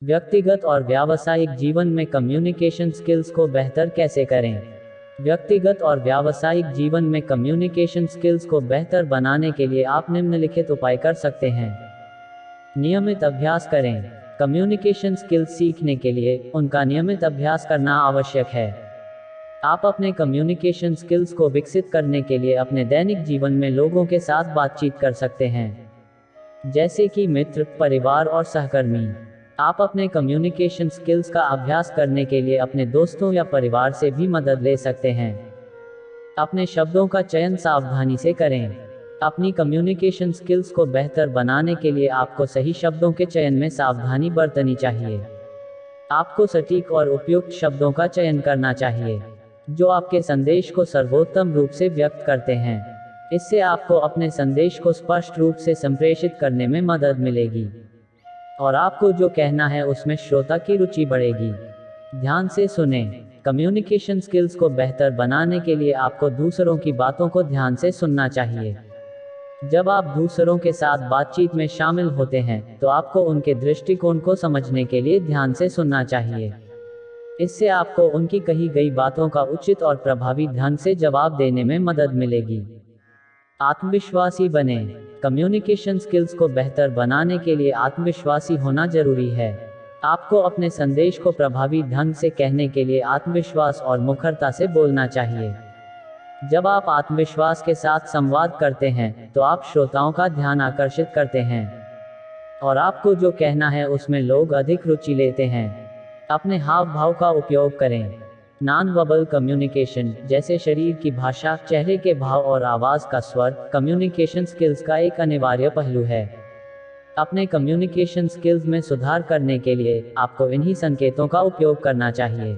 व्यक्तिगत और व्यावसायिक जीवन में कम्युनिकेशन स्किल्स को बेहतर कैसे करें? व्यक्तिगत और व्यावसायिक जीवन में कम्युनिकेशन स्किल्स को बेहतर बनाने के लिए आप निम्नलिखित उपाय कर सकते हैं। नियमित अभ्यास करें। कम्युनिकेशन स्किल्स सीखने के लिए उनका नियमित अभ्यास करना आवश्यक है। आप अपने कम्युनिकेशन स्किल्स को विकसित करने के लिए अपने दैनिक जीवन में लोगों के साथ बातचीत कर सकते हैं, जैसे कि मित्र, परिवार और सहकर्मी। आप अपने कम्युनिकेशन स्किल्स का अभ्यास करने के लिए अपने दोस्तों या परिवार से भी मदद ले सकते हैं। अपने शब्दों का चयन सावधानी से करें। अपनी कम्युनिकेशन स्किल्स को बेहतर बनाने के लिए आपको सही शब्दों के चयन में सावधानी बरतनी चाहिए। आपको सटीक और उपयुक्त शब्दों का चयन करना चाहिए, जो आपके संदेश को सर्वोत्तम रूप से व्यक्त करते हैं। इससे आपको अपने संदेश को स्पष्ट रूप से संप्रेषित करने में मदद मिलेगी और आपको जो कहना है उसमें श्रोता की रुचि बढ़ेगी। ध्यान से सुनें। कम्युनिकेशन स्किल्स को बेहतर बनाने के लिए आपको दूसरों की बातों को ध्यान से सुनना चाहिए। जब आप दूसरों के साथ बातचीत में शामिल होते हैं तो आपको उनके दृष्टिकोण को समझने के लिए ध्यान से सुनना चाहिए। इससे आपको उनकी कही गई बातों का उचित और प्रभावी ढंग से जवाब देने में मदद मिलेगी। आत्मविश्वासी बने। कम्युनिकेशन स्किल्स को बेहतर बनाने के लिए आत्मविश्वासी होना जरूरी है। आपको अपने संदेश को प्रभावी ढंग से कहने के लिए आत्मविश्वास और मुखरता से बोलना चाहिए। जब आप आत्मविश्वास के साथ संवाद करते हैं तो आप श्रोताओं का ध्यान आकर्षित करते हैं और आपको जो कहना है उसमें लोग अधिक रुचि लेते हैं। अपने हाव भाव का उपयोग करें। नॉन वर्बल कम्युनिकेशन, जैसे शरीर की भाषा, चेहरे के भाव और आवाज का स्वर, कम्युनिकेशन स्किल्स का एक अनिवार्य पहलू है। अपने कम्युनिकेशन स्किल्स में सुधार करने के लिए आपको इन्हीं संकेतों का उपयोग करना चाहिए,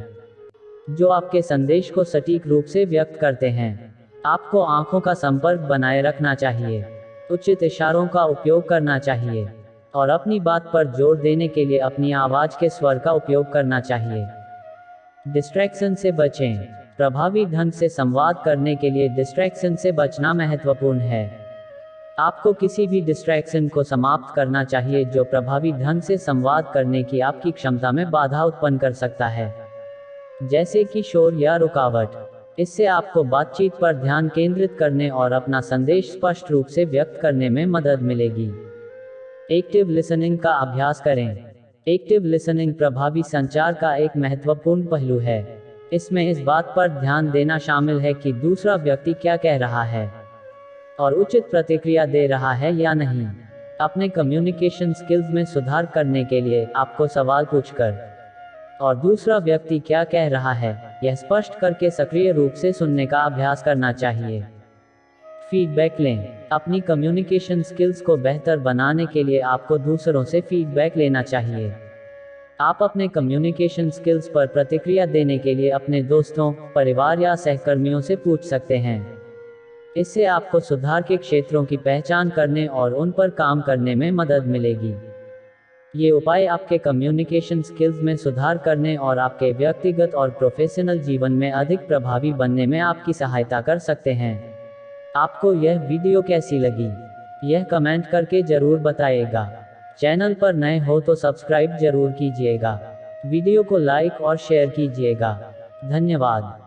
जो आपके संदेश को सटीक रूप से व्यक्त करते हैं। आपको आंखों का संपर्क बनाए रखना चाहिए, उचित इशारों का उपयोग करना चाहिए और अपनी बात पर जोर देने के लिए अपनी आवाज के स्वर का उपयोग करना चाहिए। डिस्ट्रैक्शन से बचें। प्रभावी ढंग से संवाद करने के लिए डिस्ट्रैक्शन से बचना महत्वपूर्ण है। आपको किसी भी डिस्ट्रैक्शन को समाप्त करना चाहिए जो प्रभावी ढंग से संवाद करने की आपकी क्षमता में बाधा उत्पन्न कर सकता है, जैसे कि शोर या रुकावट। इससे आपको बातचीत पर ध्यान केंद्रित करने और अपना संदेश स्पष्ट रूप से व्यक्त करने में मदद मिलेगी। एक्टिव लिसनिंग का अभ्यास करें। एक्टिव लिसनिंग प्रभावी संचार का एक महत्वपूर्ण पहलू है। इसमें इस बात पर ध्यान देना शामिल है कि दूसरा व्यक्ति क्या कह रहा है और उचित प्रतिक्रिया दे रहा है या नहीं। अपने कम्युनिकेशन स्किल्स में सुधार करने के लिए आपको सवाल पूछकर और दूसरा व्यक्ति क्या कह रहा है यह स्पष्ट करके सक्रिय रूप से सुनने का अभ्यास करना चाहिए। फीडबैक लें। अपनी कम्युनिकेशन स्किल्स को बेहतर बनाने के लिए आपको दूसरों से फीडबैक लेना चाहिए। आप अपने कम्युनिकेशन स्किल्स पर प्रतिक्रिया देने के लिए अपने दोस्तों, परिवार या सहकर्मियों से पूछ सकते हैं। इससे आपको सुधार के क्षेत्रों की पहचान करने और उन पर काम करने में मदद मिलेगी। ये उपाय आपके कम्युनिकेशन स्किल्स में सुधार करने और आपके व्यक्तिगत और प्रोफेशनल जीवन में अधिक प्रभावी बनने में आपकी सहायता कर सकते हैं। आपको यह वीडियो कैसी लगी, यह कमेंट करके जरूर बताइएगा। चैनल पर नए हो तो सब्सक्राइब जरूर कीजिएगा। वीडियो को लाइक और शेयर कीजिएगा। धन्यवाद।